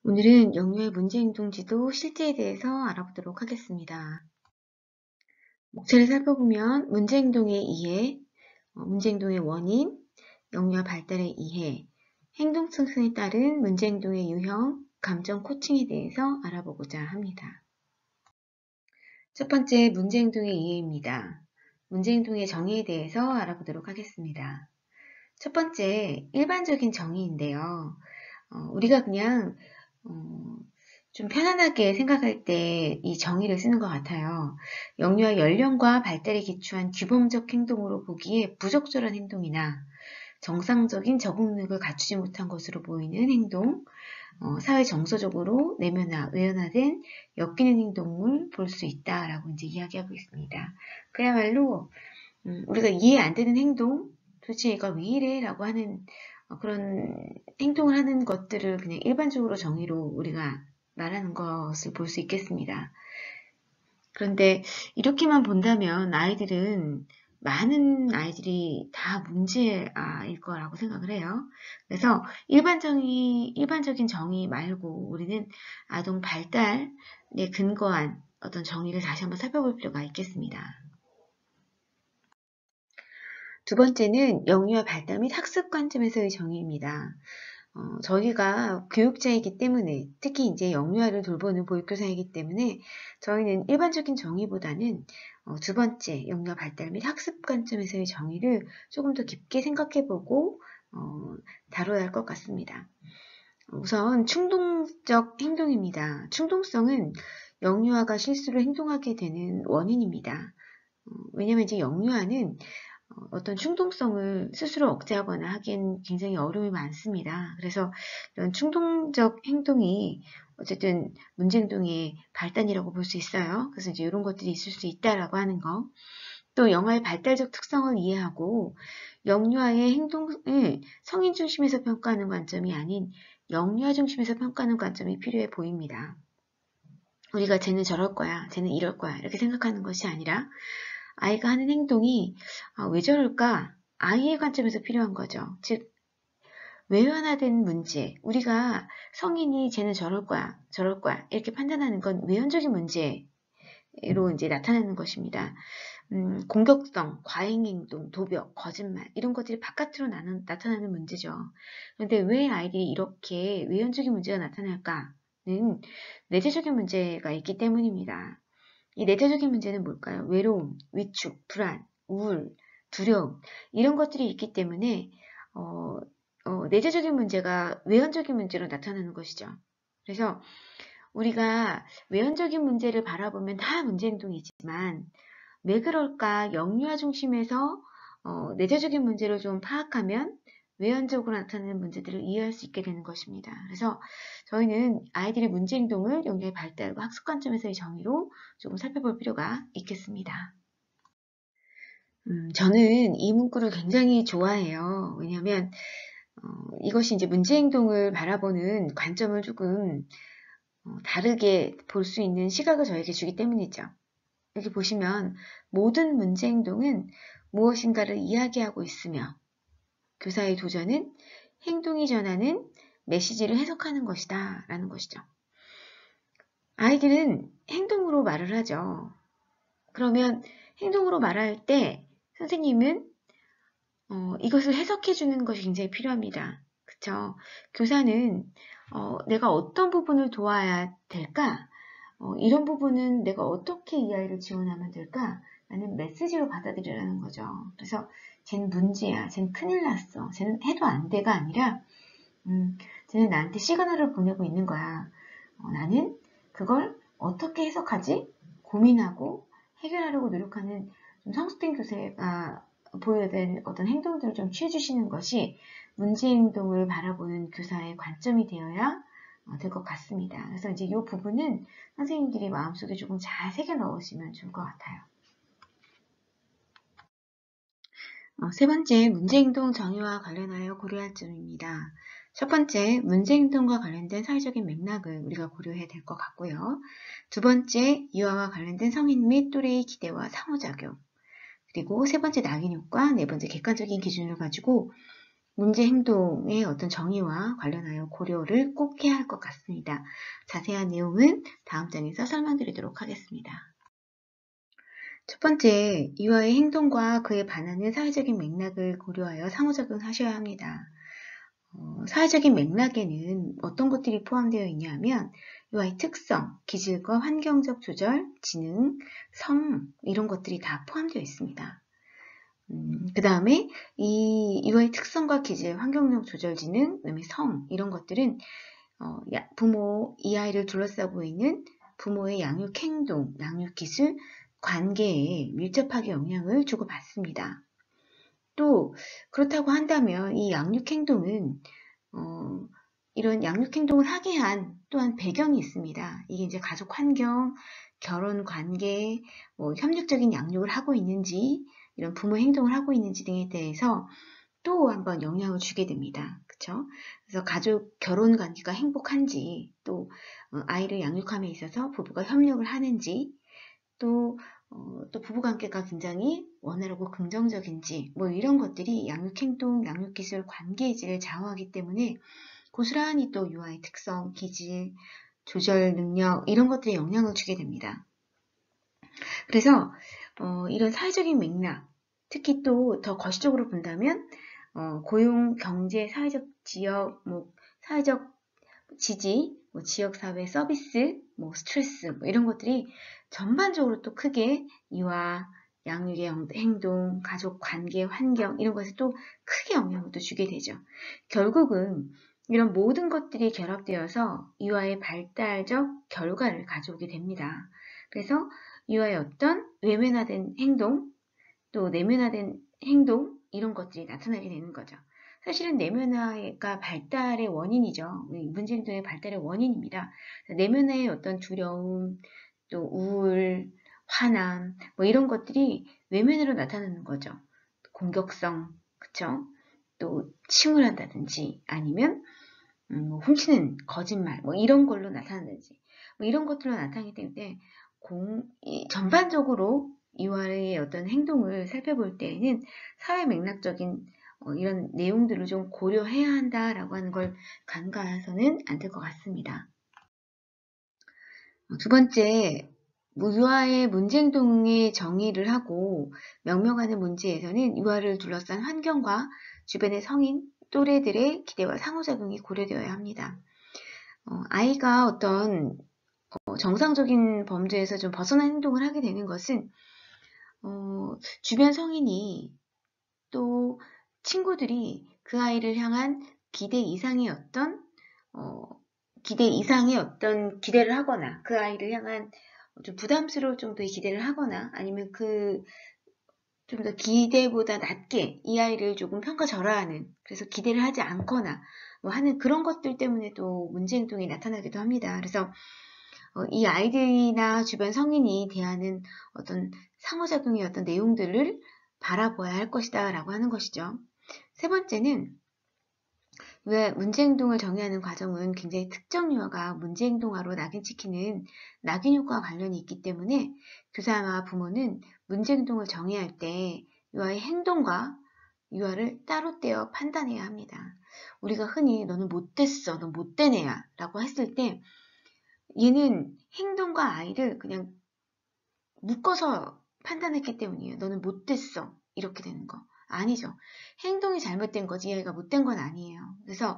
오늘은 영유아 문제행동지도 실제에 대해서 알아보도록 하겠습니다. 목차를 살펴보면 문제행동의 이해, 문제행동의 원인, 영유아 발달의 이해, 행동 특성에 따른 문제행동의 유형, 감정 코칭에 대해서 알아보고자 합니다. 첫 번째, 문제행동의 이해입니다. 문제행동의 정의에 대해서 알아보도록 하겠습니다. 첫 번째, 일반적인 정의인데요. 우리가 그냥 좀 편안하게 생각할 때 이 정의를 쓰는 것 같아요. 영유아 연령과 발달에 기초한 규범적 행동으로 보기에 부적절한 행동이나 정상적인 적응력을 갖추지 못한 것으로 보이는 행동, 사회 정서적으로 내면화, 외연화된 엮이는 행동을 볼 수 있다라고 이제 이야기하고 있습니다. 그야말로 우리가 이해 안 되는 행동, 도대체 얘가 왜 이래? 라고 하는 그런 행동을 하는 것들을 그냥 일반적으로 정의로 우리가 말하는 것을 볼 수 있겠습니다. 그런데 이렇게만 본다면 많은 아이들이 다 문제일 거라고 생각을 해요. 그래서 일반적인 정의 말고 우리는 아동 발달에 근거한 어떤 정의를 다시 한번 살펴볼 필요가 있겠습니다. 두 번째는 영유아 발달 및 학습 관점에서의 정의입니다. 저희가 교육자이기 때문에, 특히 이제 영유아를 돌보는 보육교사이기 때문에 저희는 일반적인 정의보다는 두 번째 영유아 발달 및 학습 관점에서의 정의를 조금 더 깊게 생각해보고 다뤄야 할 것 같습니다. 우선 충동적 행동입니다. 충동성은 영유아가 실수로 행동하게 되는 원인입니다. 왜냐하면 이제 영유아는 어떤 충동성을 스스로 억제하거나 하기엔 굉장히 어려움이 많습니다. 그래서 이런 충동적 행동이 어쨌든 문제행동의 발단이라고 볼 수 있어요. 그래서 이제 이런 것들이 있을 수 있다라고 하는 거. 또 영아의 발달적 특성을 이해하고 영유아의 행동을 성인 중심에서 평가하는 관점이 아닌 영유아 중심에서 평가하는 관점이 필요해 보입니다. 우리가 쟤는 저럴 거야, 쟤는 이럴 거야 이렇게 생각하는 것이 아니라 아이가 하는 행동이 왜 저럴까? 아이의 관점에서 필요한 거죠. 즉 외연화된 문제, 우리가 성인이 쟤는 저럴 거야, 저럴 거야 이렇게 판단하는 건 외연적인 문제로 이제 나타나는 것입니다. 공격성, 과잉행동, 도벽, 거짓말 이런 것들이 바깥으로 나타나는 문제죠. 그런데 왜 아이들이 이렇게 외연적인 문제가 나타날까는 내재적인 문제가 있기 때문입니다. 이 내재적인 문제는 뭘까요? 외로움, 위축, 불안, 우울, 두려움 이런 것들이 있기 때문에 내재적인 문제가 외연적인 문제로 나타나는 것이죠. 그래서 우리가 외연적인 문제를 바라보면 다 문제행동이지만 왜 그럴까? 영유아 중심에서 내재적인 문제를 좀 파악하면 외연적으로 나타나는 문제들을 이해할 수 있게 되는 것입니다. 그래서 저희는 아이들의 문제행동을 영유아의 발달과 학습 관점에서의 정의로 조금 살펴볼 필요가 있겠습니다. 저는 이 문구를 굉장히 좋아해요. 왜냐하면 이것이 이제 문제행동을 바라보는 관점을 조금 다르게 볼 수 있는 시각을 저에게 주기 때문이죠. 여기 보시면 모든 문제행동은 무엇인가를 이야기하고 있으며 교사의 도전은 행동이 전하는 메시지를 해석하는 것이다 라는 것이죠. 아이들은 행동으로 말을 하죠. 그러면 행동으로 말할 때 선생님은 이것을 해석해 주는 것이 굉장히 필요합니다. 그쵸? 교사는 내가 어떤 부분을 도와야 될까? 이런 부분은 내가 어떻게 이 아이를 지원하면 될까? 라는 메시지로 받아들이라는 거죠. 그래서 쟤는 문제야, 쟤는 큰일 났어, 쟤는 해도 안 돼가 아니라 쟤는 나한테 시그널을 보내고 있는 거야. 나는 그걸 어떻게 해석하지? 고민하고 해결하려고 노력하는 좀 성숙된 교사가 보여야 될 어떤 행동들을 좀 취해주시는 것이 문제행동을 바라보는 교사의 관점이 되어야 될 것 같습니다. 그래서 이제 이 부분은 선생님들이 마음속에 조금 잘 새겨 넣으시면 좋을 것 같아요. 세 번째, 문제행동 정의와 관련하여 고려할 점입니다. 첫 번째, 문제행동과 관련된 사회적인 맥락을 우리가 고려해야 될 것 같고요. 두 번째, 유아와 관련된 성인 및 또래의 기대와 상호작용. 그리고 세 번째, 낙인 효과, 네 번째, 객관적인 기준을 가지고 문제 행동의 어떤 정의와 관련하여 고려를 꼭 해야 할 것 같습니다. 자세한 내용은 다음 장에서 설명드리도록 하겠습니다. 첫 번째, 이와의 행동과 그에 반하는 사회적인 맥락을 고려하여 상호작용하셔야 합니다. 사회적인 맥락에는 어떤 것들이 포함되어 있냐면 이와의 특성, 기질과 환경적 조절, 지능, 성 이런 것들이 다 포함되어 있습니다. 그 다음에 이와의 특성과 기질, 환경적 조절, 지능, 그다음에 성 이런 것들은 이 아이를 둘러싸고 있는 부모의 양육 행동, 양육 기술, 관계에 밀접하게 영향을 주고받습니다. 또 그렇다고 한다면 이 양육 행동은 이런 양육 행동을 하게 한 또한 배경이 있습니다. 이게 이제 가족 환경, 결혼 관계, 협력적인 양육을 하고 있는지, 이런 부모 행동을 하고 있는지 등에 대해서 또 한번 영향을 주게 됩니다. 그쵸? 그래서 가족 결혼 관계가 행복한지, 또 아이를 양육함에 있어서 부부가 협력을 하는지, 또 부부관계가 굉장히 원활하고 긍정적인지 이런 것들이 양육행동, 양육기술, 관계의지를 좌우하기 때문에 고스란히 또 유아의 특성, 기질, 조절 능력 이런 것들에 영향을 주게 됩니다. 그래서 이런 사회적인 맥락, 특히 또 더 거시적으로 본다면 고용, 경제, 사회적 지역, 사회적 지지, 지역사회 서비스, 스트레스 이런 것들이 전반적으로 또 크게 이와 양육의 행동, 가족 관계, 환경 이런 것에 또 크게 영향을 또 주게 되죠. 결국은 이런 모든 것들이 결합되어서 이와의 발달적 결과를 가져오게 됩니다. 그래서 이와의 어떤 외면화된 행동, 또 내면화된 행동 이런 것들이 나타나게 되는 거죠. 사실은 내면화가 발달의 원인이죠. 문제행동의 발달의 원인입니다. 내면화의 어떤 두려움, 또 우울, 화남 이런 것들이 외면으로 나타나는 거죠. 공격성, 그쵸? 또 침울한다든지 아니면 훔치는 거짓말 이런 걸로 나타나든지 이런 것들로 나타나기 때문에 전반적으로 이와의 어떤 행동을 살펴볼 때에는 사회 맥락적인 이런 내용들을 좀 고려해야 한다라고 하는 걸 간과해서는 안 될 것 같습니다. 두 번째, 유아의 문제행동의 정의를 하고 명명하는 문제에서는 유아를 둘러싼 환경과 주변의 성인, 또래들의 기대와 상호작용이 고려되어야 합니다. 아이가 어떤 정상적인 범죄에서 좀 벗어난 행동을 하게 되는 것은 주변 성인이 또 친구들이 그 아이를 향한 기대 이상의 어떤 기대를 하거나 그 아이를 향한 좀 부담스러울 정도의 기대를 하거나 아니면 좀 더 기대보다 낮게 이 아이를 조금 평가절하하는 그래서 기대를 하지 않거나 하는 그런 것들 때문에도 문제행동이 나타나기도 합니다. 그래서 이 아이들이나 주변 성인이 대하는 어떤 상호작용의 어떤 내용들을 바라보아야 할 것이다 라고 하는 것이죠. 세 번째는 왜 문제행동을 정의하는 과정은 굉장히 특정 유아가 문제행동하로 낙인찍히는 낙인효과와 관련이 있기 때문에 교사와 부모는 문제행동을 정의할 때 유아의 행동과 유아를 따로 떼어 판단해야 합니다. 우리가 흔히 너는 못됐어, 너 못된 애야 라고 했을 때 얘는 행동과 아이를 그냥 묶어서 판단했기 때문이에요. 너는 못됐어. 이렇게 되는 거. 아니죠. 행동이 잘못된 거지 얘가 못된 건 아니에요. 그래서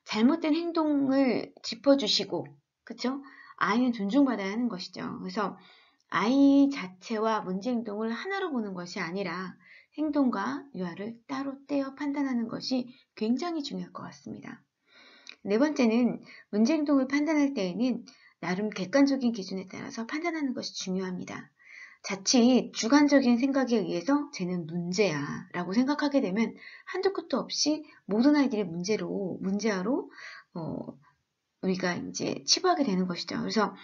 잘못된 행동을 짚어주시고 그쵸? 아이는 존중받아야 하는 것이죠. 그래서 아이 자체와 문제행동을 하나로 보는 것이 아니라 행동과 유아를 따로 떼어 판단하는 것이 굉장히 중요할 것 같습니다. 네 번째는 문제행동을 판단할 때에는 나름 객관적인 기준에 따라서 판단하는 것이 중요합니다. 자칫 주관적인 생각에 의해서 쟤는 문제야 라고 생각하게 되면 한두 끝도 없이 모든 아이들이 문제아로 우리가 이제 치부하게 되는 것이죠. 그래서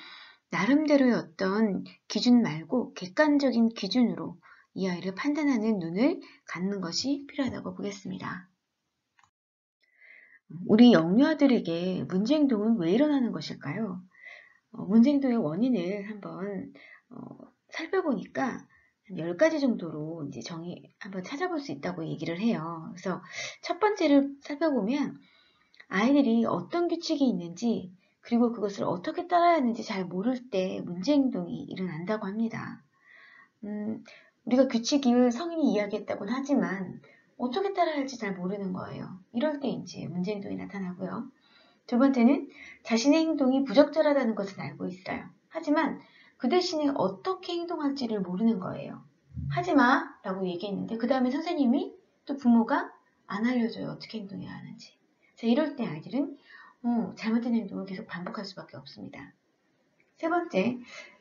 나름대로의 어떤 기준 말고 객관적인 기준으로 이 아이를 판단하는 눈을 갖는 것이 필요하다고 보겠습니다. 우리 영유아들에게 문제행동은 왜 일어나는 것일까요? 문제행동의 원인을 한번 살펴보니까 한 10가지 정도로 이제 한번 찾아볼 수 있다고 얘기를 해요. 그래서 첫 번째를 살펴보면 아이들이 어떤 규칙이 있는지 그리고 그것을 어떻게 따라야 하는지 잘 모를 때 문제행동이 일어난다고 합니다. 우리가 규칙을 성인이 이야기했다고는 하지만 어떻게 따라야 할지 잘 모르는 거예요. 이럴 때 이제 문제행동이 나타나고요. 두 번째는 자신의 행동이 부적절하다는 것은 알고 있어요. 하지만 그 대신에 어떻게 행동할지를 모르는 거예요. 하지마 라고 얘기했는데 그 다음에 선생님이 또 부모가 안 알려줘요. 어떻게 행동해야 하는지. 자, 이럴 때 아이들은 잘못된 행동을 계속 반복할 수밖에 없습니다. 세 번째,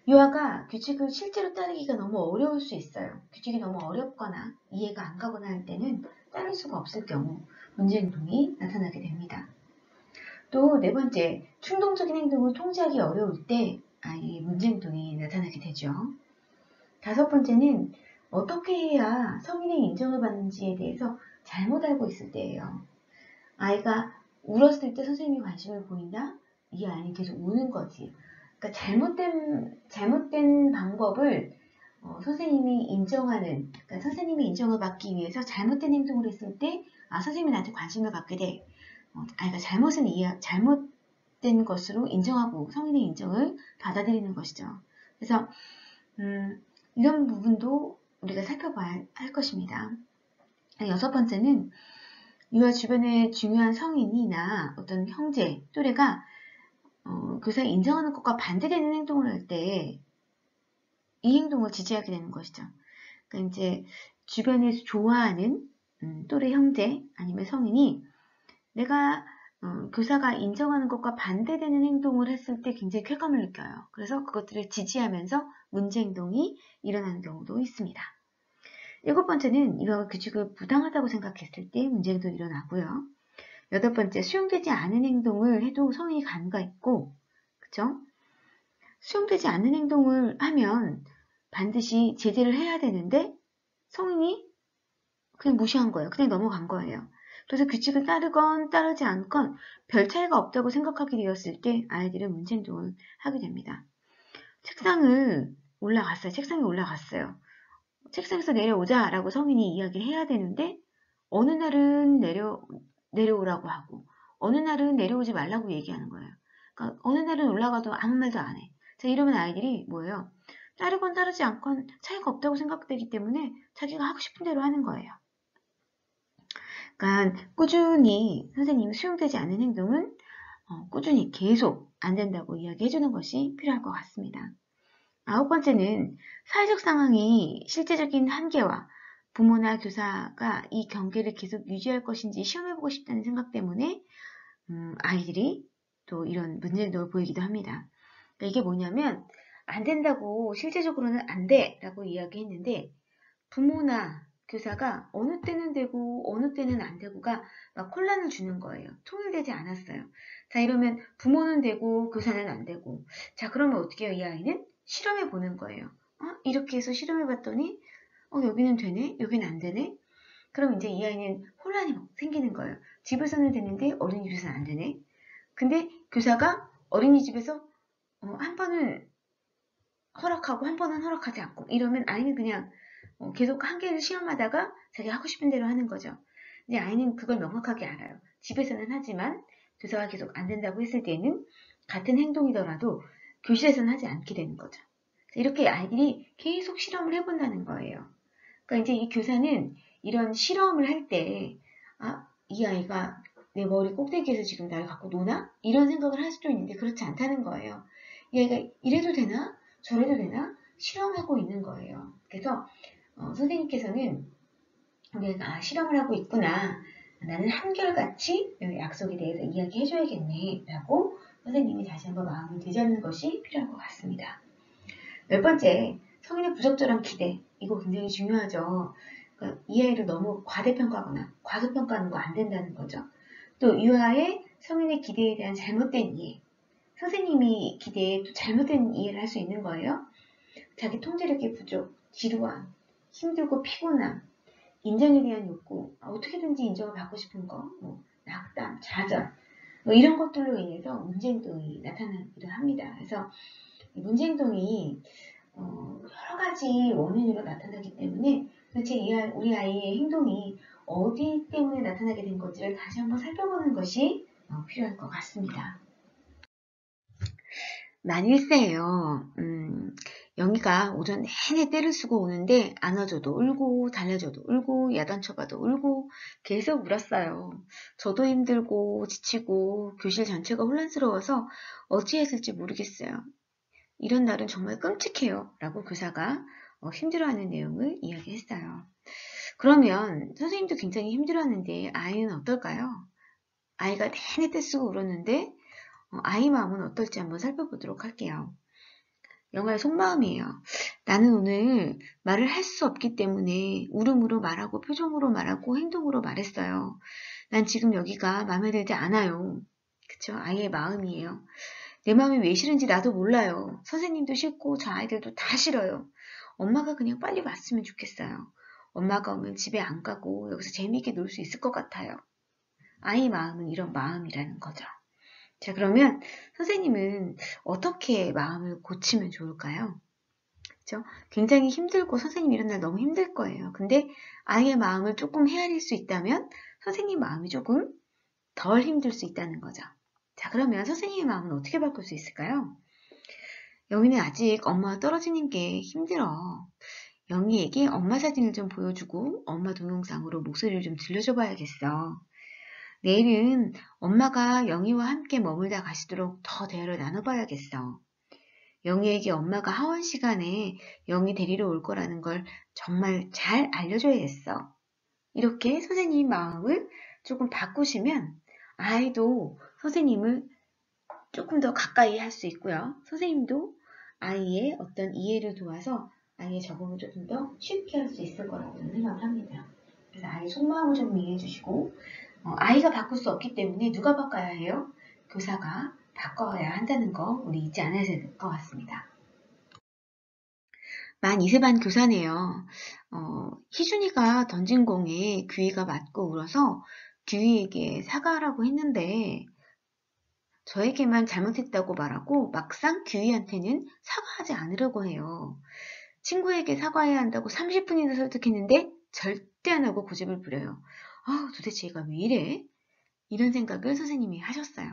유아가 규칙을 실제로 따르기가 너무 어려울 수 있어요. 규칙이 너무 어렵거나 이해가 안 가거나 할 때는 따를 수가 없을 경우 문제행동이 나타나게 됩니다. 또 네 번째, 충동적인 행동을 통제하기 어려울 때 아이의 문제행동이 나타나게 되죠. 다섯 번째는 어떻게 해야 성인의 인정을 받는지에 대해서 잘못 알고 있을 때예요. 아이가 울었을 때 선생님이 관심을 보인다? 이 아이는 계속 우는 거지. 그러니까 잘못된 방법을 선생님이 인정하는, 그러니까 선생님이 인정을 받기 위해서 잘못된 행동을 했을 때, 선생님이 나한테 관심을 갖게 돼. 아이가 잘못된 것으로 인정하고 성인의 인정을 받아들이는 것이죠. 그래서 이런 부분도 우리가 살펴봐야 할 것입니다. 여섯 번째는 유아 주변의 중요한 성인이나 어떤 형제, 또래가 교사가 인정하는 것과 반대되는 행동을 할 때 이 행동을 지지하게 되는 것이죠. 그러니까 이제 주변에서 좋아하는 또래 형제 아니면 성인이 내가 교사가 인정하는 것과 반대되는 행동을 했을 때 굉장히 쾌감을 느껴요. 그래서 그것들을 지지하면서 문제 행동이 일어나는 경우도 있습니다. 일곱 번째는 이와 규칙을 부당하다고 생각했을 때 문제 행동이 일어나고요. 여덟 번째, 수용되지 않은 행동을 해도 성인이 간과 있고, 그쵸? 수용되지 않는 행동을 하면 반드시 제재를 해야 되는데 성인이 그냥 무시한 거예요. 그냥 넘어간 거예요. 그래서 규칙을 따르건 따르지 않건 별 차이가 없다고 생각하게 되었을 때 아이들은 문제 행동을 하게 됩니다. 책상에 올라갔어요. 책상에서 내려오자 라고 성인이 이야기를 해야 되는데 어느 날은 내려오라고 하고 어느 날은 내려오지 말라고 얘기하는 거예요. 그러니까 어느 날은 올라가도 아무 말도 안 해. 자, 이러면 아이들이 뭐예요? 따르건 따르지 않건 차이가 없다고 생각되기 때문에 자기가 하고 싶은 대로 하는 거예요. 그러니까 꾸준히 선생님이 수용되지 않는 행동은 꾸준히 계속 안 된다고 이야기해 주는 것이 필요할 것 같습니다. 아홉 번째는 사회적 상황이 실제적인 한계와 부모나 교사가 이 경계를 계속 유지할 것인지 시험해보고 싶다는 생각 때문에 아이들이 또 이런 문제를 보이기도 합니다. 그러니까 이게 뭐냐면 안 된다고 실제적으로는 안 돼 라고 이야기했는데 부모나 교사가 어느 때는 되고 어느 때는 안 되고가 막 혼란을 주는 거예요. 통일되지 않았어요. 자, 이러면 부모는 되고 교사는 안 되고 자, 그러면 어떻게 해요? 이 아이는 실험해 보는 거예요. 이렇게 해서 실험해 봤더니 여기는 되네? 여기는 안 되네? 그럼 이제 이 아이는 혼란이 막 생기는 거예요. 집에서는 되는데 어린이집에서는 안 되네? 근데 교사가 어린이집에서 한 번은 허락하고 한 번은 허락하지 않고 이러면 아이는 그냥 계속 한계를 시험하다가 자기 하고 싶은 대로 하는 거죠. 근데 아이는 그걸 명확하게 알아요. 집에서는 하지만 교사가 계속 안 된다고 했을 때는 같은 행동이더라도 교실에서는 하지 않게 되는 거죠. 이렇게 아이들이 계속 실험을 해본다는 거예요. 그러니까 이제 이 교사는 이런 실험을 할 때, 이 아이가 내 머리 꼭대기에서 지금 날 갖고 노나? 이런 생각을 할 수도 있는데 그렇지 않다는 거예요. 이 아이가 이래도 되나? 저래도 되나? 실험하고 있는 거예요. 그래서 선생님께서는 우리가 실험을 하고 있구나. 나는 한결같이 약속에 대해서 이야기해줘야겠네. 라고 선생님이 다시 한번 마음을 되잡는 것이 필요할 것 같습니다. 열 번째, 성인의 부적절한 기대. 이거 굉장히 중요하죠. 그러니까 이 아이를 너무 과대평가하거나 과소평가하는 거 안 된다는 거죠. 또 유아의 성인의 기대에 대한 잘못된 이해. 선생님이 기대에 또 잘못된 이해를 할 수 있는 거예요. 자기 통제력의 부족, 지루함, 힘들고 피곤함, 인정에 대한 욕구, 어떻게든지 인정을 받고 싶은 거, 낙담, 좌절, 이런 것들로 인해서 문제행동이 나타나기도 합니다. 그래서 문제행동이 여러 가지 원인으로 나타나기 때문에 도대체 우리 아이의 행동이 어디 때문에 나타나게 된 건지를 다시 한번 살펴보는 것이 필요할 것 같습니다. 만일세예요. 영희가 오전 내내 떼를 쓰고 오는데 안아줘도 울고 달래줘도 울고 야단쳐봐도 울고 계속 울었어요. 저도 힘들고 지치고 교실 전체가 혼란스러워서 어찌했을지 모르겠어요. 이런 날은 정말 끔찍해요. 라고 교사가 힘들어하는 내용을 이야기했어요. 그러면 선생님도 굉장히 힘들어하는데 아이는 어떨까요? 아이가 내내 떼쓰고 울었는데 아이 마음은 어떨지 한번 살펴보도록 할게요. 영화의 속마음이에요. 나는 오늘 말을 할 수 없기 때문에 울음으로 말하고 표정으로 말하고 행동으로 말했어요. 난 지금 여기가 마음에 들지 않아요. 그쵸? 아이의 마음이에요. 내 마음이 왜 싫은지 나도 몰라요. 선생님도 싫고 저 아이들도 다 싫어요. 엄마가 그냥 빨리 왔으면 좋겠어요. 엄마가 오면 집에 안 가고 여기서 재미있게 놀 수 있을 것 같아요. 아이 마음은 이런 마음이라는 거죠. 자, 그러면 선생님은 어떻게 마음을 고치면 좋을까요? 그렇죠? 굉장히 힘들고 선생님 이런 날 너무 힘들 거예요. 근데 아이의 마음을 조금 헤아릴 수 있다면 선생님 마음이 조금 덜 힘들 수 있다는 거죠. 자, 그러면 선생님의 마음은 어떻게 바꿀 수 있을까요? 영희는 아직 엄마와 떨어지는 게 힘들어. 영희에게 엄마 사진을 좀 보여주고 엄마 동영상으로 목소리를 좀 들려줘 봐야겠어. 내일은 엄마가 영희와 함께 머물다 가시도록 더 대화를 나눠봐야겠어. 영희에게 엄마가 하원 시간에 영희 데리러 올 거라는 걸 정말 잘 알려줘야겠어. 이렇게 선생님 마음을 조금 바꾸시면 아이도 선생님을 조금 더 가까이 할 수 있고요. 선생님도 아이의 어떤 이해를 도와서 아이의 적응을 조금 더 쉽게 할 수 있을 거라고 저는 생각을 합니다. 그래서 아이의 속마음을 좀 이해해 주시고 아이가 바꿀 수 없기 때문에 누가 바꿔야 해요? 교사가 바꿔야 한다는 거 우리 잊지 않아야 될 것 같습니다. 만 2세 반 교사네요. 희준이가 던진 공에 규희가 맞고 울어서 규희에게 사과하라고 했는데 저에게만 잘못했다고 말하고 막상 규희한테는 사과하지 않으려고 해요. 친구에게 사과해야 한다고 30분이나 설득했는데 절대 안 하고 고집을 부려요. 도대체 얘가 왜 이래? 이런 생각을 선생님이 하셨어요.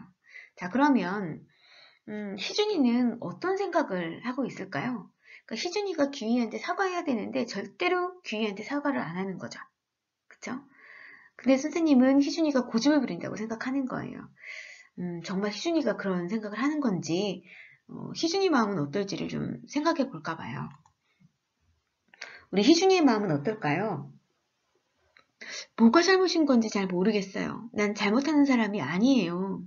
자, 그러면 희준이는 어떤 생각을 하고 있을까요? 그러니까 희준이가 규희한테 사과해야 되는데 절대로 규희한테 사과를 안 하는 거죠. 그쵸? 근데 선생님은 희준이가 고집을 부린다고 생각하는 거예요. 정말 희준이가 그런 생각을 하는 건지 희준이 마음은 어떨지를 좀 생각해 볼까 봐요. 우리 희준이의 마음은 어떨까요? 뭐가 잘못인 건지 잘 모르겠어요. 난 잘못하는 사람이 아니에요.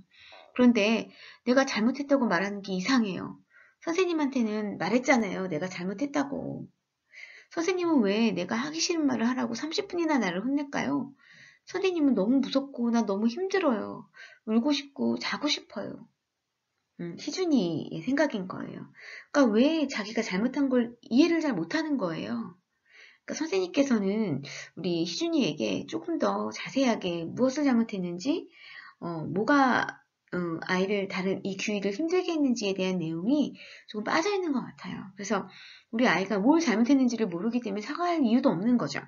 그런데 내가 잘못했다고 말하는 게 이상해요. 선생님한테는 말했잖아요. 내가 잘못했다고. 선생님은 왜 내가 하기 싫은 말을 하라고 30분이나 나를 혼낼까요? 선생님은 너무 무섭고 나 너무 힘들어요. 울고 싶고 자고 싶어요. 희준이의 생각인 거예요. 그러니까 왜 자기가 잘못한 걸 이해를 잘 못하는 거예요. 그러니까 선생님께서는 우리 희준이에게 조금 더 자세하게 무엇을 잘못했는지, 뭐가 아이를 이 규희를 힘들게 했는지에 대한 내용이 조금 빠져 있는 것 같아요. 그래서 우리 아이가 뭘 잘못했는지를 모르기 때문에 사과할 이유도 없는 거죠.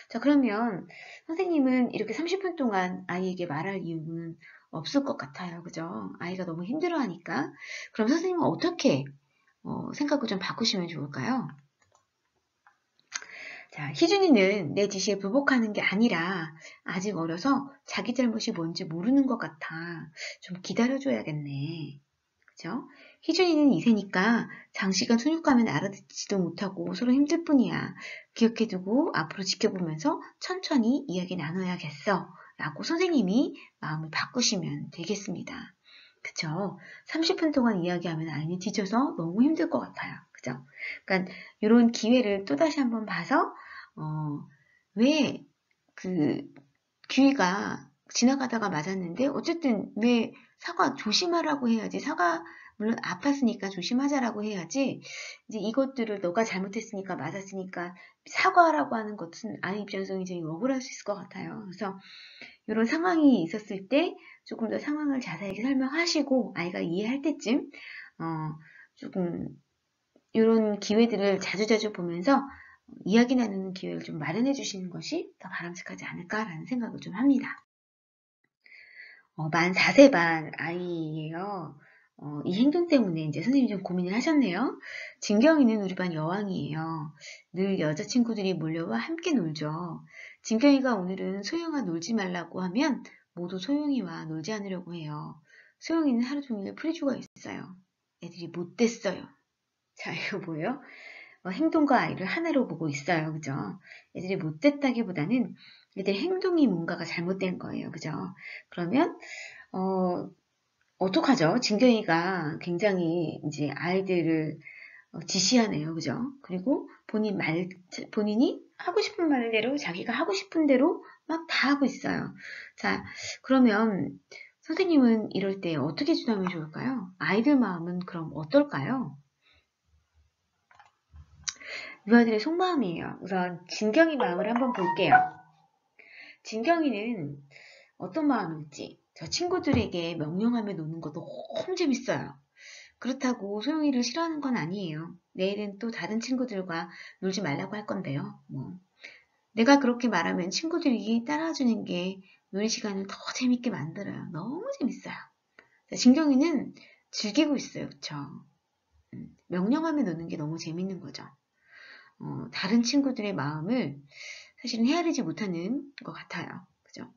자, 그러면 선생님은 이렇게 30분 동안 아이에게 말할 이유는 없을 것 같아요. 그죠? 아이가 너무 힘들어하니까. 그럼 선생님은 어떻게 생각을 좀 바꾸시면 좋을까요? 자, 희준이는 내 지시에 불복하는 게 아니라 아직 어려서 자기 잘못이 뭔지 모르는 것 같아. 좀 기다려줘야겠네. 그죠? 희준이는 2세니까 장시간 훈육하면 알아듣지도 못하고 서로 힘들 뿐이야. 기억해두고 앞으로 지켜보면서 천천히 이야기 나눠야겠어. 라고 선생님이 마음을 바꾸시면 되겠습니다. 그쵸? 30분 동안 이야기하면 아이는 지쳐서 너무 힘들 것 같아요. 그죠? 그러니까 이런 기회를 또다시 한번 봐서 왜 규희가 지나가다가 맞았는데 어쨌든 왜 사과 조심하라고 해야지. 물론 아팠으니까 조심하자라고 해야지. 이제 이것들을 너가 잘못했으니까 맞았으니까 사과하라고 하는 것은 아이 입장에서 굉장히 억울할 수 있을 것 같아요. 그래서 이런 상황이 있었을 때 조금 더 상황을 자세하게 설명하시고 아이가 이해할 때쯤 조금 이런 기회들을 자주자주 보면서 이야기 나누는 기회를 좀 마련해 주시는 것이 더 바람직하지 않을까라는 생각을 좀 합니다. 만 4세 반 아이예요. 이 행동 때문에 이제 선생님이 좀 고민을 하셨네요. 진경이는 우리 반 여왕이에요. 늘 여자친구들이 몰려와 함께 놀죠. 진경이가 오늘은 소영아 놀지 말라고 하면 모두 소영이와 놀지 않으려고 해요. 소영이는 하루 종일 프리주가 있어요. 애들이 못됐어요. 자, 이거 뭐예요? 행동과 아이를 하나로 보고 있어요. 그죠? 애들이 못됐다기보다는 애들 행동이 뭔가가 잘못된 거예요. 그죠? 그러면, 어떡하죠? 진경이가 굉장히 이제 아이들을 지시하네요. 그죠? 그리고 본인이 하고 싶은 말대로 자기가 하고 싶은 대로 막 다 하고 있어요. 자, 그러면 선생님은 이럴 때 어떻게 주담하면 좋을까요? 아이들 마음은 그럼 어떨까요? 이 아이들의 속마음이에요. 우선 진경이 마음을 한번 볼게요. 진경이는 어떤 마음일지. 저 친구들에게 명령하며 노는 것도 너무 재밌어요. 그렇다고 소영이를 싫어하는 건 아니에요. 내일은 또 다른 친구들과 놀지 말라고 할 건데요. 내가 그렇게 말하면 친구들이 따라주는 게 놀이 시간을 더 재밌게 만들어요. 너무 재밌어요. 진경이는 즐기고 있어요. 그쵸? 명령하며 노는 게 너무 재밌는 거죠. 다른 친구들의 마음을 사실은 헤아리지 못하는 것 같아요. 그죠?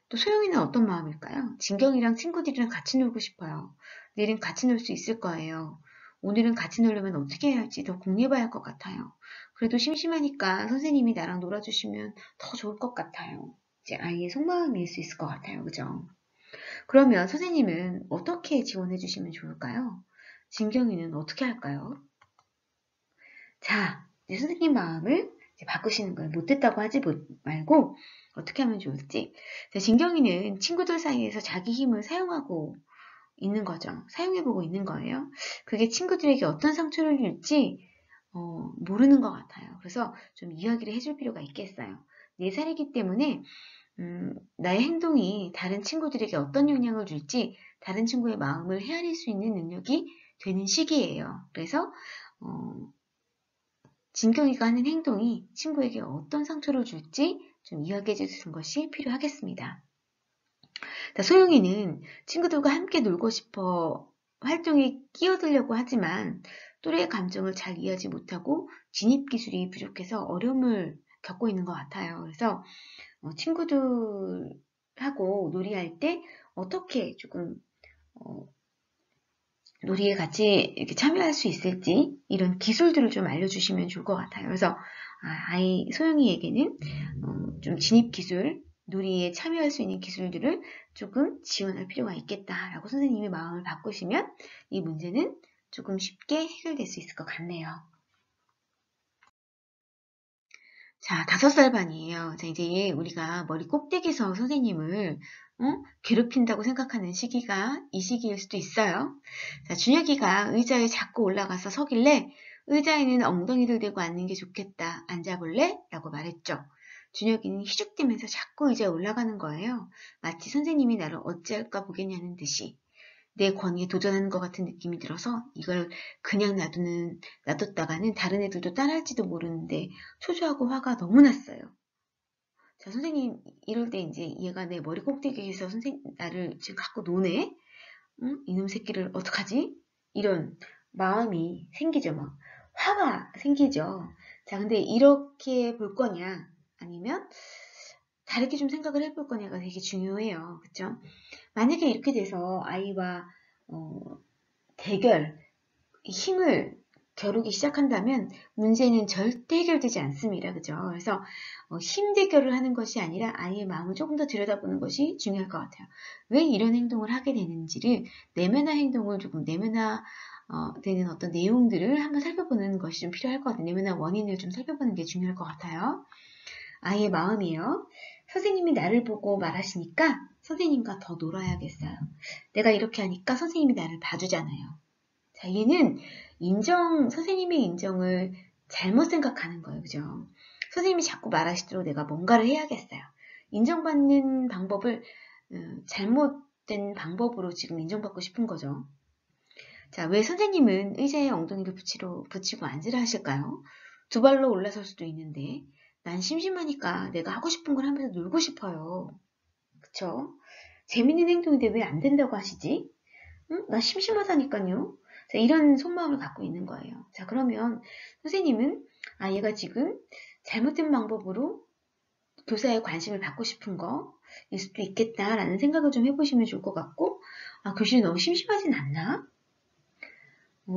또 소영이는 어떤 마음일까요? 진경이랑 친구들이랑 같이 놀고 싶어요. 내일은 같이 놀 수 있을 거예요. 오늘은 같이 놀려면 어떻게 해야 할지 더 궁리해봐야 할 것 같아요. 그래도 심심하니까 선생님이 나랑 놀아주시면 더 좋을 것 같아요. 이제 아이의 속마음일 수 있을 것 같아요. 그죠? 그러면 선생님은 어떻게 지원해 주시면 좋을까요? 진경이는 어떻게 할까요? 자, 이제 선생님 마음을 이제 바꾸시는 거예요. 못됐다고 하지 말고 어떻게 하면 좋을지. 자, 진경이는 친구들 사이에서 자기 힘을 사용하고 있는 거죠. 사용해보고 있는 거예요. 그게 친구들에게 어떤 상처를 줄지 모르는 것 같아요. 그래서 좀 이야기를 해줄 필요가 있겠어요. 4살이기 때문에 나의 행동이 다른 친구들에게 어떤 영향을 줄지 다른 친구의 마음을 헤아릴 수 있는 능력이 되는 시기예요. 그래서 진경이가 하는 행동이 친구에게 어떤 상처를 줄지 좀 이야기해 주시는 것이 필요하겠습니다. 소영이는 친구들과 함께 놀고 싶어 활동에 끼어들려고 하지만 또래의 감정을 잘 이해하지 못하고 진입 기술이 부족해서 어려움을 겪고 있는 것 같아요. 그래서 친구들하고 놀이할 때 어떻게 조금 놀이에 같이 이렇게 참여할 수 있을지 이런 기술들을 좀 알려주시면 좋을 것 같아요. 그래서 아이 소영이에게는 좀 진입 기술, 놀이에 참여할 수 있는 기술들을 조금 지원할 필요가 있겠다라고 선생님이 마음을 바꾸시면 이 문제는 조금 쉽게 해결될 수 있을 것 같네요. 자, 5살 반이에요. 자, 이제 우리가 머리 꼭대기에서 선생님을 괴롭힌다고 생각하는 시기가 이 시기일 수도 있어요. 자, 준혁이가 의자에 자꾸 올라가서 서길래 의자에는 엉덩이를 대고 앉는 게 좋겠다. 앉아볼래? 라고 말했죠. 준혁이는 희죽대면서 자꾸 의자에 올라가는 거예요. 마치 선생님이 나를 어찌할까 보겠냐는 듯이. 내 권위에 도전하는 것 같은 느낌이 들어서 이걸 그냥 놔뒀다가는 다른 애들도 따라할지도 모르는데 초조하고 화가 너무 났어요. 자, 선생님 이럴 때 이제 얘가 내 머리 꼭대기에서 나를 지금 갖고 노네? 응? 이놈 새끼를 어떡하지? 이런 마음이 생기죠. 막 화가 생기죠. 자, 근데 이렇게 볼 거냐 아니면 다르게 좀 생각을 해볼 거냐가 되게 중요해요. 그쵸? 만약에 이렇게 돼서 아이와 대결, 힘을 겨루기 시작한다면 문제는 절대 해결되지 않습니다. 그죠? 그래서 힘 대결을 하는 것이 아니라 아이의 마음을 조금 더 들여다보는 것이 중요할 것 같아요. 왜 이런 행동을 하게 되는지를 내면화 행동을 조금 내면화 되는 어떤 내용들을 한번 살펴보는 것이 좀 필요할 것 같아요. 내면화 원인을 좀 살펴보는 게 중요할 것 같아요. 아이의 마음이요. 선생님이 나를 보고 말하시니까 선생님과 더 놀아야겠어요. 내가 이렇게 하니까 선생님이 나를 봐주잖아요. 자, 얘는 선생님의 인정을 잘못 생각하는 거예요. 그죠? 선생님이 자꾸 말하시도록 내가 뭔가를 해야겠어요. 인정받는 방법을 잘못된 방법으로 지금 인정받고 싶은 거죠. 자, 왜 선생님은 의자에 엉덩이를 붙이고 앉으라 하실까요? 두 발로 올라설 수도 있는데 난 심심하니까 내가 하고 싶은 걸 하면서 놀고 싶어요. 그쵸? 재밌는 행동인데 왜 안 된다고 하시지? 응? 나 심심하다니까요. 자, 이런 속마음을 갖고 있는 거예요. 자, 그러면 선생님은 얘가 지금 잘못된 방법으로 교사의 관심을 받고 싶은 거일 수도 있겠다라는 생각을 좀 해보시면 좋을 것 같고, 교실이 너무 심심하진 않나?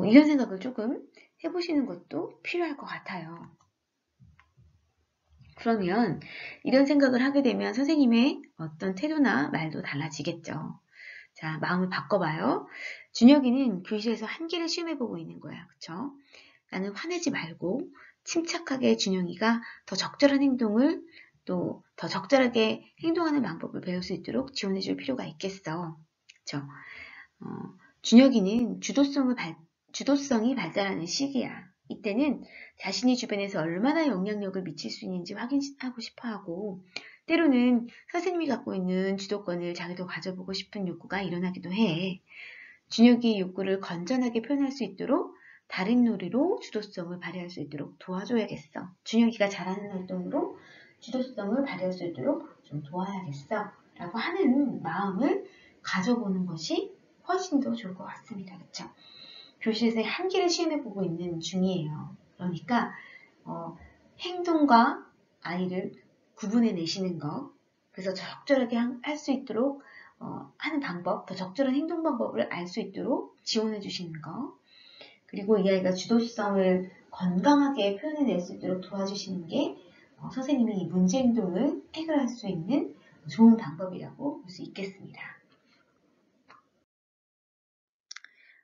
이런 생각을 조금 해보시는 것도 필요할 것 같아요. 그러면 이런 생각을 하게 되면 선생님의 어떤 태도나 말도 달라지겠죠. 자, 마음을 바꿔봐요. 준혁이는 교실에서 한계를 시험해보고 있는 거야. 그쵸? 나는 화내지 말고 침착하게 준혁이가 더 적절한 행동을 또 더 적절하게 행동하는 방법을 배울 수 있도록 지원해줄 필요가 있겠어. 그쵸? 준혁이는 주도성이 발달하는 시기야. 이때는 자신이 주변에서 얼마나 영향력을 미칠 수 있는지 확인하고 싶어 하고, 때로는 선생님이 갖고 있는 주도권을 자기도 가져보고 싶은 욕구가 일어나기도 해. 준혁이의 욕구를 건전하게 표현할 수 있도록 다른 놀이로 주도성을 발휘할 수 있도록 도와줘야겠어. 준혁이가 잘하는 활동으로 주도성을 발휘할 수 있도록 좀 도와야겠어. 라고 하는 마음을 가져보는 것이 훨씬 더 좋을 것 같습니다. 그쵸? 교실에서의 한계를 시험해보고 있는 중이에요. 그러니까 행동과 아이를 구분해내시는 거, 그래서 적절하게 할 수 있도록 하는 방법, 더 적절한 행동 방법을 알 수 있도록 지원해 주시는 거, 그리고 이 아이가 주도성을 건강하게 표현해낼 수 있도록 도와주시는 게 선생님이 이 문제 행동을 해결할 수 있는 좋은 방법이라고 볼 수 있겠습니다.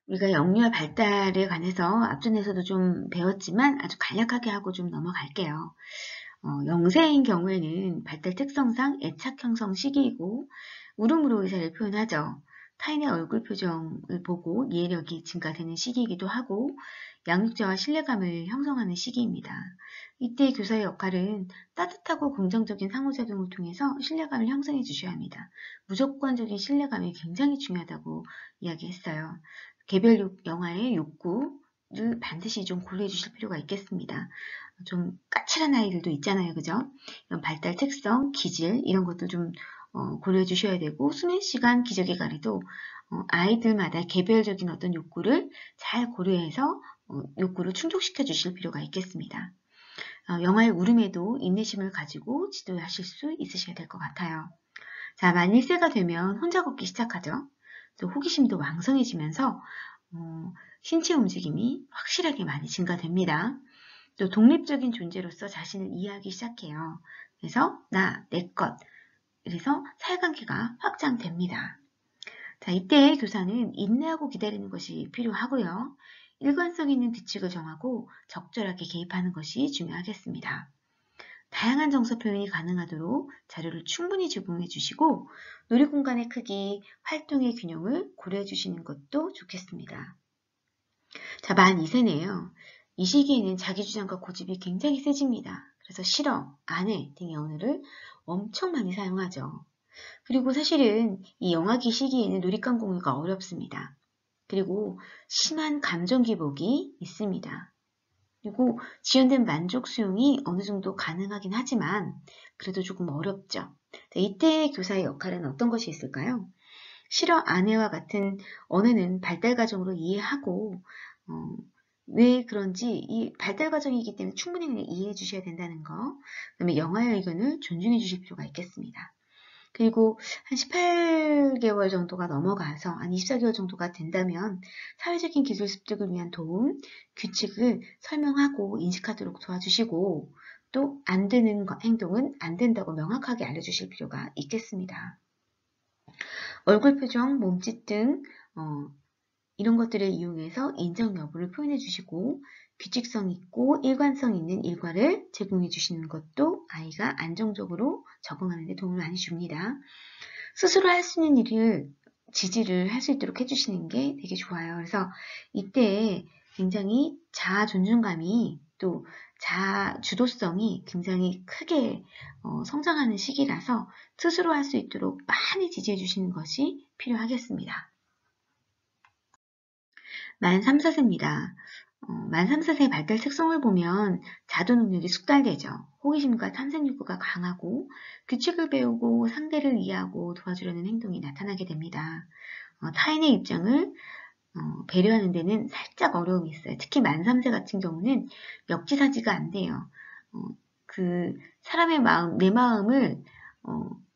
우리가 영유아 발달에 관해서 앞전에서도 좀 배웠지만 아주 간략하게 하고 좀 넘어갈게요. 영세인 경우에는 발달 특성상 애착 형성 시기이고 울음으로 의사를 표현하죠. 타인의 얼굴 표정을 보고 이해력이 증가되는 시기이기도 하고 양육자와 신뢰감을 형성하는 시기입니다. 이때 교사의 역할은 따뜻하고 긍정적인 상호작용을 통해서 신뢰감을 형성해 주셔야 합니다. 무조건적인 신뢰감이 굉장히 중요하다고 이야기했어요. 개별 영아의 욕구를 반드시 좀 고려해 주실 필요가 있겠습니다. 좀 까칠한 아이들도 있잖아요. 그죠? 이런 발달 특성, 기질 이런 것들 좀 고려해 주셔야 되고 수면 시간, 기저귀 가리도 아이들마다 개별적인 어떤 욕구를 잘 고려해서 욕구를 충족시켜 주실 필요가 있겠습니다. 영아의 울음에도 인내심을 가지고 지도하실 수 있으셔야 될 것 같아요. 자, 만 1세가 되면 혼자 걷기 시작하죠. 또 호기심도 왕성해지면서 신체 움직임이 확실하게 많이 증가됩니다. 또 독립적인 존재로서 자신을 이해하기 시작해요. 그래서 나, 내 것, 그래서 사회관계가 확장됩니다. 자, 이때 교사는 인내하고 기다리는 것이 필요하고요. 일관성 있는 규칙을 정하고 적절하게 개입하는 것이 중요하겠습니다. 다양한 정서 표현이 가능하도록 자료를 충분히 제공해 주시고 놀이공간의 크기, 활동의 균형을 고려해 주시는 것도 좋겠습니다. 자, 만 2세네요. 이 시기에는 자기주장과 고집이 굉장히 세집니다. 그래서 싫어, 안 해 등의 언어를 엄청 많이 사용하죠. 그리고 사실은 이 영아기 시기에는 놀잇감 공유가 어렵습니다. 그리고 심한 감정 기복이 있습니다. 그리고 지연된 만족 수용이 어느 정도 가능하긴 하지만 그래도 조금 어렵죠. 이때 교사의 역할은 어떤 것이 있을까요? 싫어, 안 해와 같은 언어는 발달 과정으로 이해하고 왜 그런지 이 발달 과정이기 때문에 충분히 그냥 이해해 주셔야 된다는 거. 그다음에 영아의 의견을 존중해 주실 필요가 있겠습니다. 그리고 한 18개월 정도가 넘어가서 한 24개월 정도가 된다면 사회적인 기술 습득을 위한 도움, 규칙을 설명하고 인식하도록 도와주시고 또 안 되는 행동은 안 된다고 명확하게 알려주실 필요가 있겠습니다. 얼굴 표정, 몸짓 등 이런 것들을 이용해서 인정 여부를 표현해 주시고 규칙성 있고 일관성 있는 일과를 제공해 주시는 것도 아이가 안정적으로 적응하는 데 도움을 많이 줍니다. 스스로 할 수 있는 일을 지지를 할 수 있도록 해주시는 게 되게 좋아요. 그래서 이때 굉장히 자아 존중감이 또 자아 주도성이 굉장히 크게 성장하는 시기라서 스스로 할 수 있도록 많이 지지해 주시는 것이 필요하겠습니다. 만 3, 4세입니다. 만 3, 4세의 발달 특성을 보면 자도 능력이 숙달되죠. 호기심과 탐색 욕구가 강하고 규칙을 배우고 상대를 이해하고 도와주려는 행동이 나타나게 됩니다. 타인의 입장을 배려하는 데는 살짝 어려움이 있어요. 특히 만 3세 같은 경우는 역지사지가 안 돼요. 그 사람의 마음,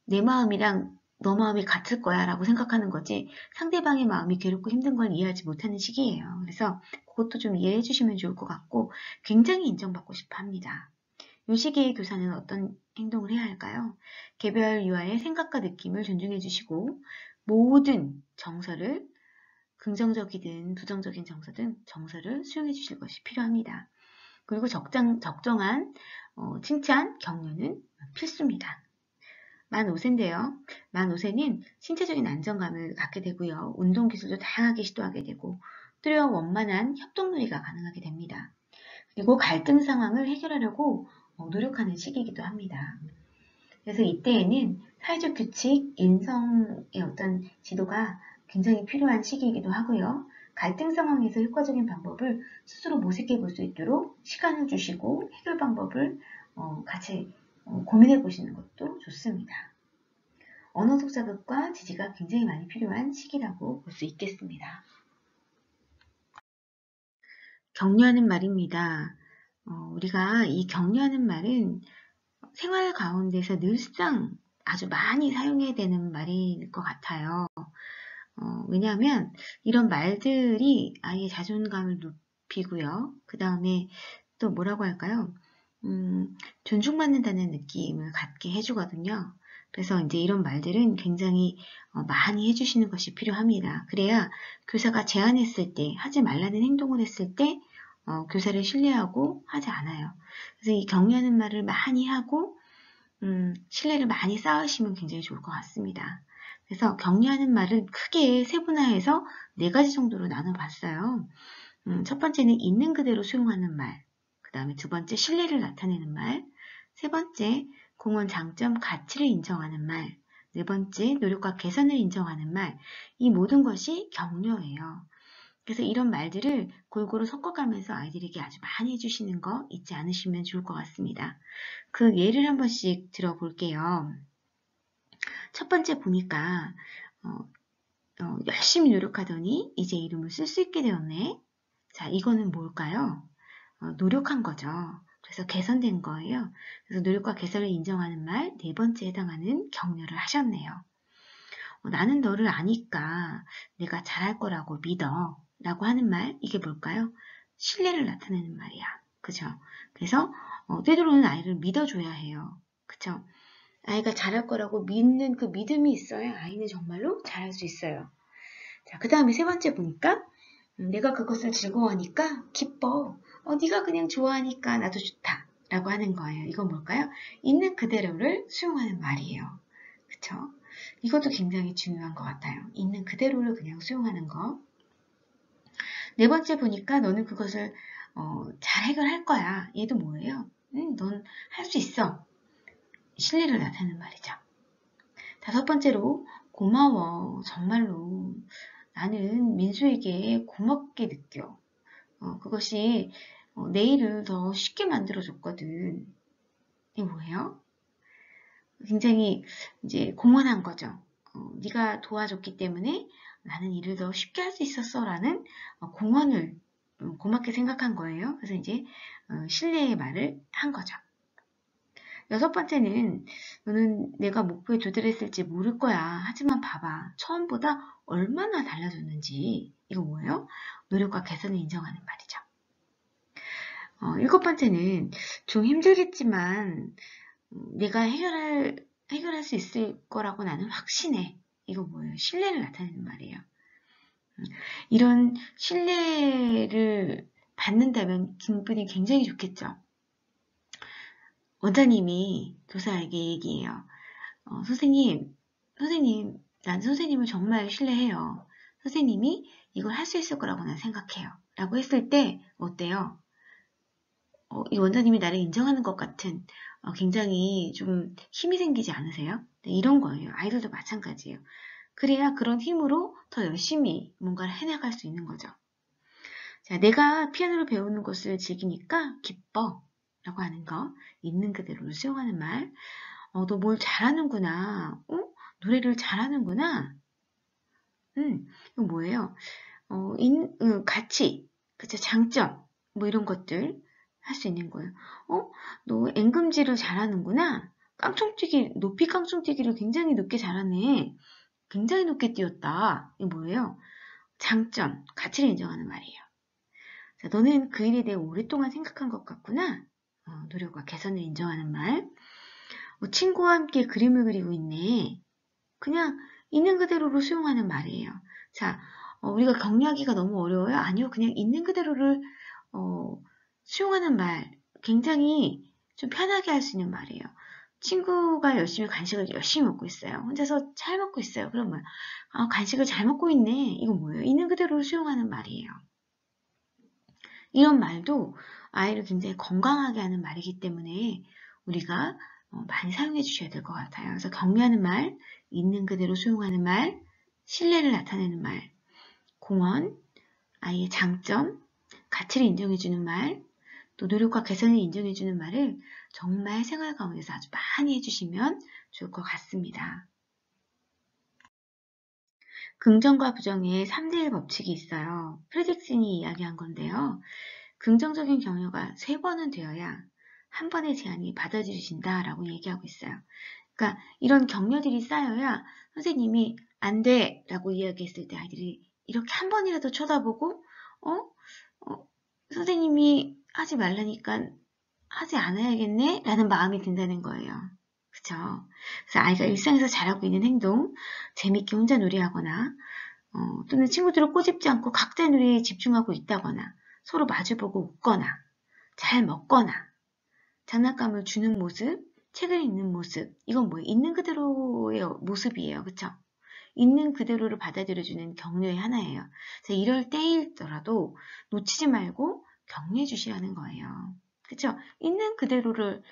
내 마음이랑 너 마음이 같을 거야 라고 생각하는 거지 상대방의 마음이 괴롭고 힘든 걸 이해하지 못하는 시기예요. 그래서 그것도 좀 이해해 주시면 좋을 것 같고 굉장히 인정받고 싶어 합니다. 이 시기의 교사는 어떤 행동을 해야 할까요? 개별 유아의 생각과 느낌을 존중해 주시고 모든 정서를 긍정적이든 부정적인 정서를 수용해 주실 것이 필요합니다. 그리고 적정한 칭찬, 격려는 필수입니다. 만 5세인데요. 만 5세는 신체적인 안정감을 갖게 되고요. 운동 기술도 다양하게 시도하게 되고 뚜렷 원만한 협동놀이가 가능하게 됩니다. 그리고 갈등 상황을 해결하려고 노력하는 시기이기도 합니다. 그래서 이때에는 사회적 규칙, 인성의 어떤 지도가 굉장히 필요한 시기이기도 하고요. 갈등 상황에서 효과적인 방법을 스스로 모색해 볼 수 있도록 시간을 주시고 해결 방법을 같이 고민해 보시는 것도 좋습니다. 언어적 자극과 지지가 굉장히 많이 필요한 시기라고 볼 수 있겠습니다. 격려하는 말입니다. 우리가 이 격려하는 말은 생활 가운데서 늘상 아주 많이 사용해야 되는 말일 것 같아요. 왜냐하면 이런 말들이 아이의 자존감을 높이고요. 그 다음에 또 뭐라고 할까요? 존중받는다는 느낌을 갖게 해주거든요. 그래서 이제 이런 말들은 굉장히 많이 해주시는 것이 필요합니다. 그래야 교사가 제안했을 때, 하지 말라는 행동을 했을 때 교사를 신뢰하고 하지 않아요. 그래서 이 격려하는 말을 많이 하고 신뢰를 많이 쌓으시면 굉장히 좋을 것 같습니다. 그래서 격려하는 말을 크게 세분화해서 4가지 정도로 나눠봤어요. 첫 번째는 있는 그대로 수용하는 말, 그 다음에 두 번째 신뢰를 나타내는 말, 세 번째 공헌 장점 가치를 인정하는 말, 네 번째 노력과 개선을 인정하는 말, 이 모든 것이 격려예요. 그래서 이런 말들을 골고루 섞어가면서 아이들에게 아주 많이 해주시는 거 잊지 않으시면 좋을 것 같습니다. 그 예를 한 번씩 들어볼게요. 첫 번째 보니까 열심히 노력하더니 이제 이름을 쓸 수 있게 되었네. 자, 이거는 뭘까요? 노력한 거죠. 그래서 개선된 거예요. 그래서 노력과 개선을 인정하는 말, 네 번째에 해당하는 격려를 하셨네요. 나는 너를 아니까 내가 잘할 거라고 믿어. 라고 하는 말, 이게 뭘까요? 신뢰를 나타내는 말이야. 그죠? 그래서 때로는 아이를 믿어줘야 해요. 그쵸? 아이가 잘할 거라고 믿는 그 믿음이 있어야 아이는 정말로 잘할 수 있어요. 자, 그 다음에 세 번째 보니까 내가 그것을 즐거워하니까 기뻐. 네가 그냥 좋아하니까 나도 좋다. 라고 하는 거예요. 이건 뭘까요? 있는 그대로를 수용하는 말이에요. 그쵸? 이것도 굉장히 중요한 것 같아요. 있는 그대로를 그냥 수용하는 거. 네 번째 보니까 너는 그것을 잘 해결할 거야. 얘도 뭐예요? 넌 할 수 있어. 신뢰를 나타내는 말이죠. 다섯 번째로 고마워. 정말로 나는 민수에게 고맙게 느껴. 그것이 내일을 더 쉽게 만들어줬거든. 이게 뭐예요? 굉장히 이제 공헌한 거죠. 네가 도와줬기 때문에 나는 일을 더 쉽게 할 수 있었어라는 공헌을 고맙게 생각한 거예요. 그래서 이제 신뢰의 말을 한 거죠. 여섯 번째는 너는 내가 목표에 도달했을지 모를 거야. 하지만 봐봐. 처음보다 얼마나 달라졌는지. 이거 뭐예요? 노력과 개선을 인정하는 말이죠. 일곱 번째는 좀 힘들겠지만 내가 해결할 수 있을 거라고 나는 확신해. 이거 뭐예요? 신뢰를 나타내는 말이에요. 이런 신뢰를 받는다면 기분이 굉장히 좋겠죠. 원장님이 교사에게 얘기해요. 선생님, 난 선생님을 정말 신뢰해요. 선생님이 이걸 할 수 있을 거라고 난 생각해요. 라고 했을 때 어때요? 이 원장님이 나를 인정하는 것 같은 굉장히 좀 힘이 생기지 않으세요? 네, 이런 거예요. 아이들도 마찬가지예요. 그래야 그런 힘으로 더 열심히 뭔가를 해나갈 수 있는 거죠. 자, 내가 피아노를 배우는 것을 즐기니까 기뻐 라고 하는 거, 있는 그대로를 수용하는 말. 너 뭘 잘하는구나. 노래를 잘하는구나. 이거 뭐예요? 가치, 그쵸, 장점, 뭐 이런 것들 할 수 있는 거예요. 너 앵금지를 잘하는구나. 높이 깡총뛰기를 굉장히 높게 잘하네. 굉장히 높게 뛰었다. 이거 뭐예요? 장점, 가치를 인정하는 말이에요. 자, 너는 그 일에 대해 오랫동안 생각한 것 같구나. 노력과 개선을 인정하는 말. 친구와 함께 그림을 그리고 있네. 그냥 있는 그대로로 수용하는 말이에요. 자, 우리가 격려하기가 너무 어려워요? 아니요. 그냥 있는 그대로를 수용하는 말. 굉장히 좀 편하게 할 수 있는 말이에요. 친구가 간식을 열심히 먹고 있어요. 혼자서 잘 먹고 있어요. 그러면 간식을 잘 먹고 있네. 이건 뭐예요? 있는 그대로를 수용하는 말이에요. 이런 말도 아이를 굉장히 건강하게 하는 말이기 때문에 우리가 많이 사용해 주셔야 될 것 같아요. 그래서 격려하는 말, 있는 그대로 수용하는 말, 신뢰를 나타내는 말, 공헌, 아이의 장점, 가치를 인정해 주는 말, 또 노력과 개선을 인정해 주는 말을 정말 생활 가운데서 아주 많이 해주시면 좋을 것 같습니다. 긍정과 부정의 3대1 법칙이 있어요. 프레딕슨이 이야기한 건데요. 긍정적인 격려가 3번은 되어야 한 번의 제안이 받아들여진다라고 얘기하고 있어요. 그러니까 이런 격려들이 쌓여야 선생님이 안 돼! 라고 이야기했을 때 아이들이 이렇게 한 번이라도 쳐다보고 선생님이 하지 말라니까 하지 않아야겠네? 라는 마음이 든다는 거예요. 그쵸? 그래서 아이가 일상에서 잘하고 있는 행동, 재밌게 혼자 놀이하거나 또는 친구들을 꼬집지 않고 각자의 놀이에 집중하고 있다거나 서로 마주보고 웃거나 잘 먹거나 장난감을 주는 모습, 책을 읽는 모습, 이건 뭐예요? 있는 그대로의 모습이에요. 그쵸? 있는 그대로를 받아들여주는 격려의 하나예요. 그래서 이럴 때일더라도 놓치지 말고 격려해 주시라는 거예요. 그쵸? 있는 그대로를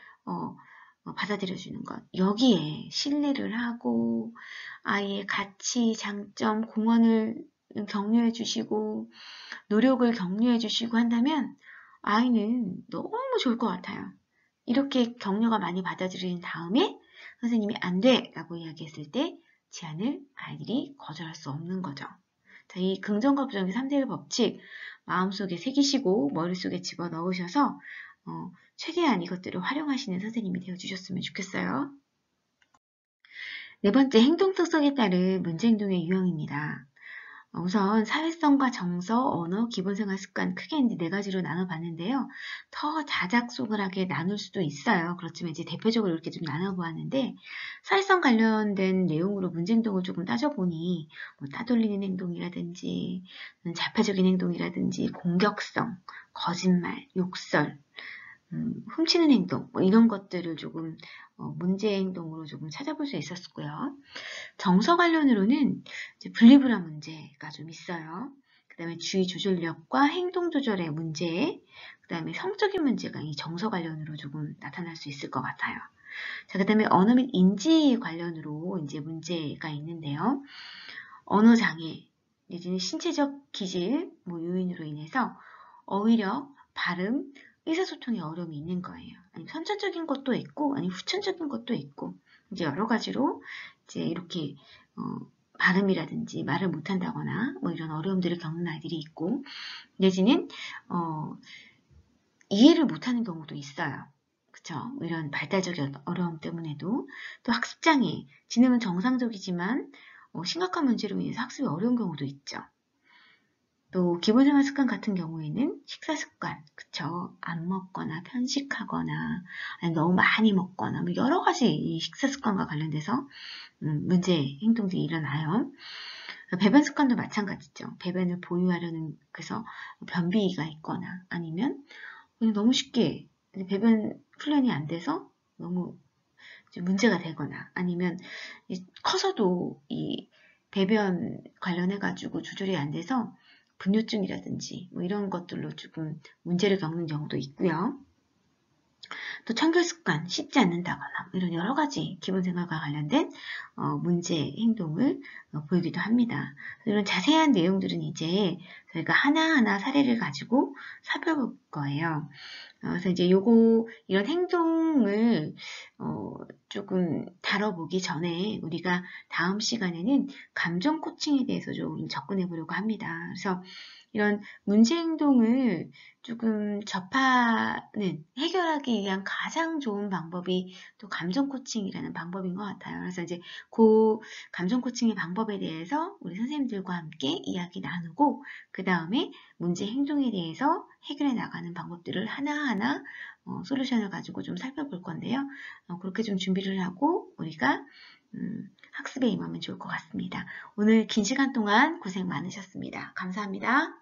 받아들여주는 것. 여기에 신뢰를 하고 아이의 가치, 장점, 공헌을 격려해 주시고 노력을 격려해 주시고 한다면 아이는 너무 좋을 것 같아요. 이렇게 격려가 많이 받아들인 다음에 선생님이 안 돼! 라고 이야기했을 때 제안을 아이들이 거절할 수 없는 거죠. 자, 이 긍정과 부정의 3대1 법칙 마음속에 새기시고 머릿속에 집어넣으셔서 최대한 이것들을 활용하시는 선생님이 되어주셨으면 좋겠어요. 네 번째, 행동 특성에 따른 문제행동의 유형입니다. 우선 사회성과 정서, 언어, 기본생활 습관 크게 이제 4가지로 나눠봤는데요. 더 자작소글하게 나눌 수도 있어요. 그렇지만 이제 대표적으로 이렇게 좀 나눠보았는데 사회성 관련된 내용으로 문제행동을 조금 따져보니 뭐 따돌리는 행동이라든지 자폐적인 행동이라든지 공격성, 거짓말, 욕설, 훔치는 행동 뭐 이런 것들을 조금 문제 행동으로 조금 찾아볼 수 있었고요. 정서 관련으로는 분리불안 문제가 좀 있어요. 그 다음에 주의 조절력과 행동 조절의 문제, 그 다음에 성적인 문제가 이 정서 관련으로 조금 나타날 수 있을 것 같아요. 자, 그 다음에 언어 및 인지 관련으로 이제 문제가 있는데요. 언어 장애 내지는 신체적 기질 요인으로 인해서 어휘력, 발음, 의사소통에 어려움이 있는 거예요. 아니 선천적인 것도 있고, 아니 후천적인 것도 있고, 이제 여러 가지로 이제 이렇게 발음이라든지 말을 못한다거나 뭐 이런 어려움들을 겪는 아이들이 있고, 내지는 이해를 못하는 경우도 있어요. 그쵸? 이런 발달적인 어려움 때문에도 또 학습장애, 지능은 정상적이지만 심각한 문제로 인해서 학습이 어려운 경우도 있죠. 또 기본생활 습관 같은 경우에는 식사 습관, 그쵸? 안 먹거나 편식하거나 아니 너무 많이 먹거나 뭐 여러 가지 이 식사 습관과 관련돼서 문제 행동들이 일어나요. 배변 습관도 마찬가지죠. 배변을 보유하려는 그래서 변비가 있거나 아니면 그냥 너무 쉽게 배변 훈련이 안 돼서 너무 문제가 되거나 아니면 커서도 이 배변 관련해가지고 조절이 안 돼서 분뇨증이라든지 뭐 이런 것들로 조금 문제를 겪는 경우도 있고요. 또 청결 습관 씻지 않는다거나 이런 여러 가지 기본 생활과 관련된 문제 행동을 보이기도 합니다. 이런 자세한 내용들은 이제 저희가 하나하나 사례를 가지고 살펴볼 거예요. 그래서 이제 이런 행동을 조금 다뤄보기 전에 우리가 다음 시간에는 감정 코칭에 대해서 좀 접근해 보려고 합니다. 그래서 이런 문제 행동을 조금 해결하기 위한 가장 좋은 방법이 또 감정 코칭이라는 방법인 것 같아요. 그래서 이제 그 감정 코칭의 방법에 대해서 우리 선생님들과 함께 이야기 나누고, 그 다음에 문제 행동에 대해서 해결해 나가는 방법들을 하나하나 솔루션을 가지고 좀 살펴볼 건데요. 그렇게 좀 준비를 하고 우리가 학습에 임하면 좋을 것 같습니다. 오늘 긴 시간 동안 고생 많으셨습니다. 감사합니다.